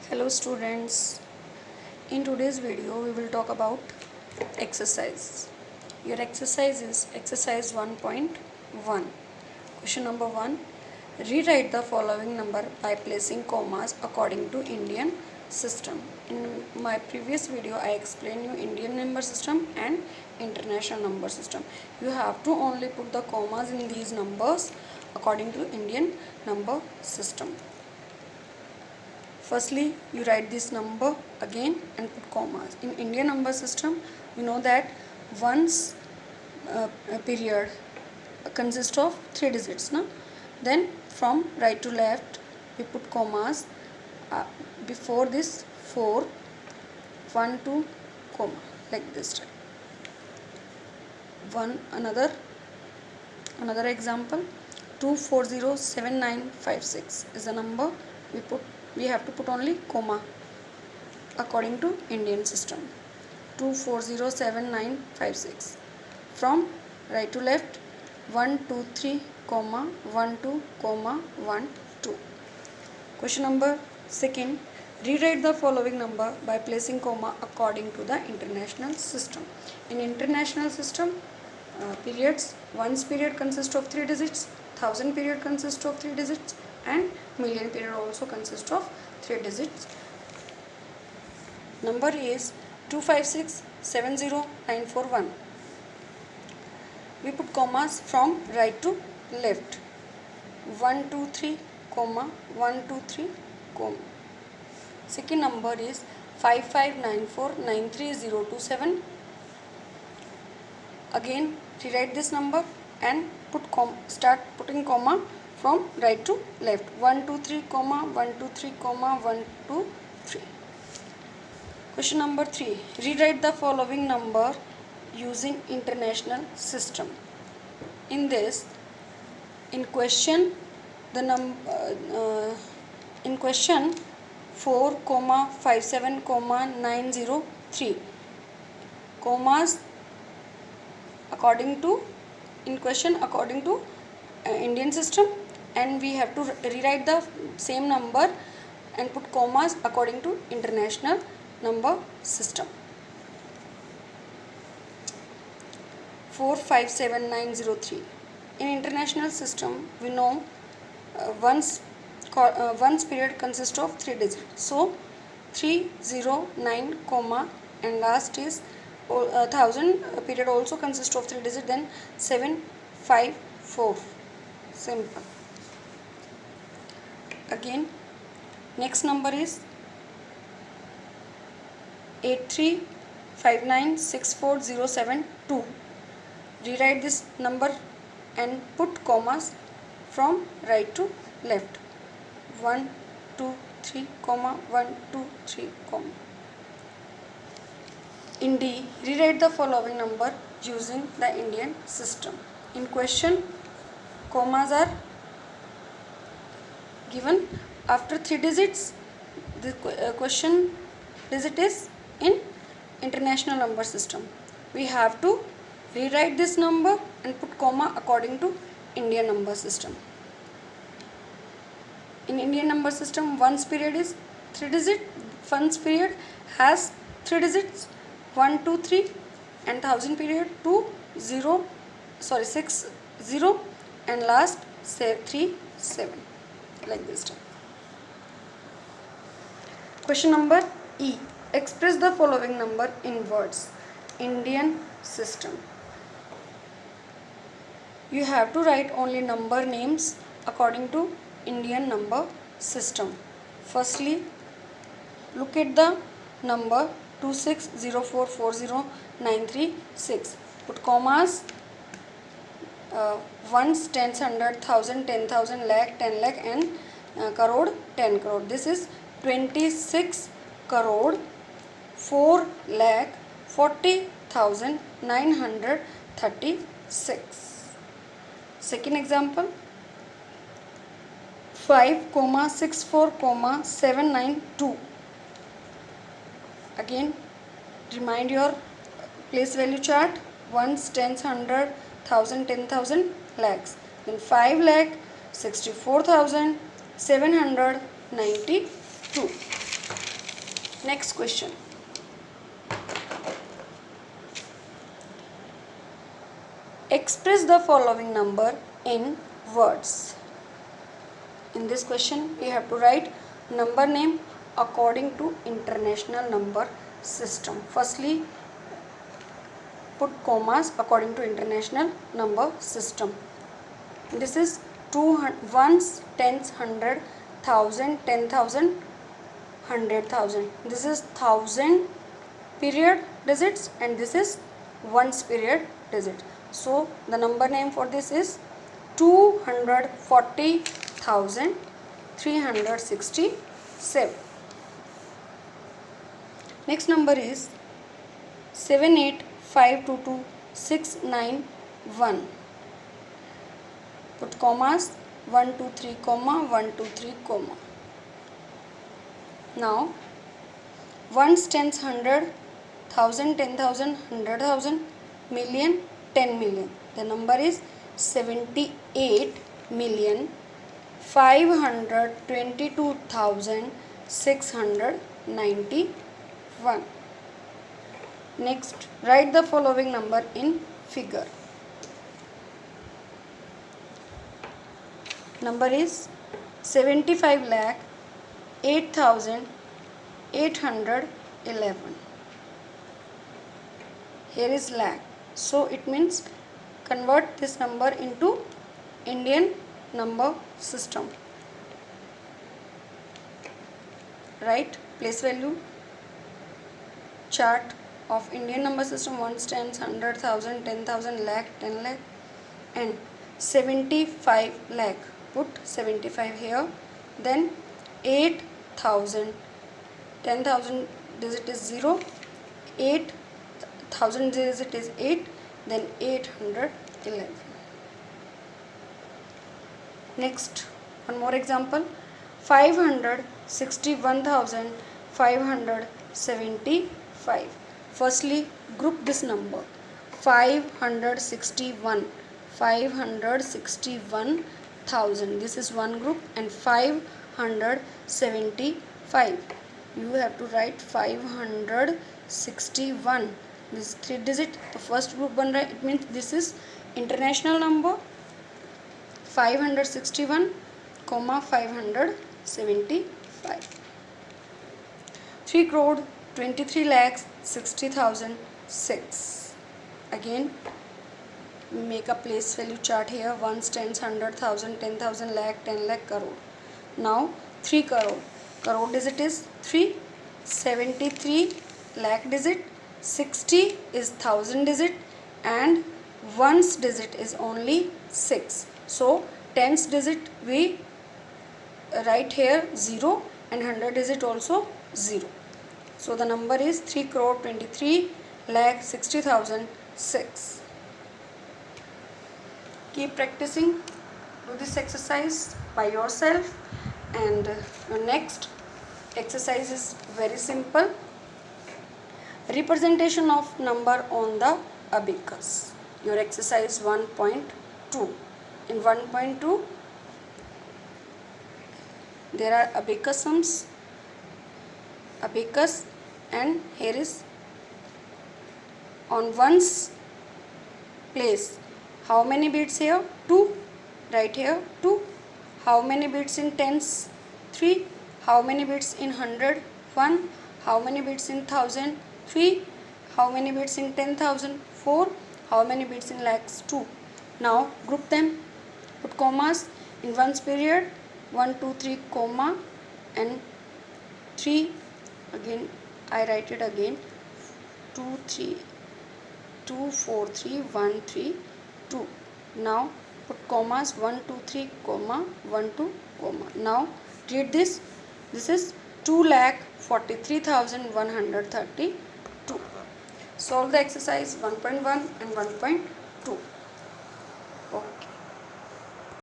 Hello students, in today's video we will talk about exercise. Your exercise is exercise 1.1. Question number 1. Rewrite the following number by placing commas according to Indian system. In my previous video I explained you Indian number system and international number system. You have to only put the commas in these numbers according to Indian number system. Firstly, you write this number again and put commas. In Indian number system, we know that one's period consists of 3 digits. No? Then from right to left, we put commas before this 4, 1, 2, comma, like this. Another example, 2407956 is the number we have to put only comma according to Indian system. 2407956. From right to left, 123, 12, 12. Question number 2. Rewrite the following number by placing comma according to the international system. In international system, periods, one's period consists of 3 digits, 1000 period consists of 3 digits, and million period also consists of 3 digits. Number is 256,70941. We put commas from right to left. 123, 123, comma. Second number is 559493,027. Again rewrite this number and start putting comma from right to left. 123, 123, 123. Question number 3. Rewrite the following number using international system. In question 4, 57, 903. Commas according to Indian system, and we have to rewrite the same number and put commas according to international number system. 457903. In international system, we know one's period consists of 3 digits. So 309, comma, and last is 1000 period also consists of 3 digits. Then 754. Simple. Again, next number is 83596407. Rewrite this number and put commas from right to left. 1, 2, 3, 1, 2, 3, comma. In D, rewrite the following number using the Indian system. In question, commas are given after 3 digits. The question digit is in international number system. We have to rewrite this number and put comma according to Indian number system. In Indian number system, one's period is 3 digits. One's period has 3 digits, 1, 2, 3, and 1000 period 6, 0, and last 3, 7, like this. Question number E. Express the following number in words. Indian system. You have to write only number names according to Indian number system. Firstly, look at the number 260440,936. Put commas, ones, tens, hundred, thousand, 10,000, lakh, 10 lakh, and crore, 10 crore. This is 26 crore 4 lakh 40,936. Second example, 5,64,792. Again, remind your place value chart. Ones, tens, hundred, thousand, 10,000, lakhs. Then 5 lakh 64,792. Next question. Express the following number in words. In this question, we have to write number name according to International Number System. Firstly, put commas according to International Number System. This is ones, tens, hundred, thousand, 10,000, 100,000. This is thousand period digits and this is ones period digit. So the number name for this is 240,367. Next number is 78522,691. Put commas 1 2 3 comma 1 2 3 comma. Now ones, tens, hundred, thousand, 10,000, 100,000, million, 10 million. The number is 78,522,691. Next, write the following number in figure. Number is 75,08,811. Here is lakh. So it means convert this number into Indian number system. Write place value chart of Indian number system: ones, tens, 100,000, 10,000, lakh, 10 lakh and 75 lakh. Put 75 here. Then 8,000. 10,000 digit is 0. 8,000 digit is 8. Then 811. Next, one more example. 561,575. Firstly, group this number. 561,000. This is one group and 575. You have to write 561. This 3 digit. The first group बन रहा है. It means this is international number. 561, 575. 3 crore 23 lakhs 60,006. Again, make a place value chart here. Ones, tens, 100,000, 10,000, lakh, 10 lakh, crore. Now 3 crore. Crore digit is 3. 73 lakh digit. 60 is thousand digit and ones digit is only 6. So tens digit we write here 0 and 100 digit also 0. So the number is 3 crore 23 lakh 60,006. Keep practicing. Do this exercise by yourself. And your next exercise is very simple. Representation of number on the abacus. Your exercise 1.2. In 1.2 there are abacus sums, abacus, and here is on ones place. How many bits here? 2. Right here 2. How many bits in tens? 3. How many bits in 100? 1. How many bits in 1000? 3. How many bits in 10,000? 4. How many bits in lakhs? 2. Now group them. Put commas in ones period. 1 2 3 comma and 3. Again I write it again. 2 3 2 4 3 1 3 2. Now put commas 1 2 3 comma 1 2 comma. Now read this. This is 2,43,132. Solve the exercise 1.1 and 1.2. Okay.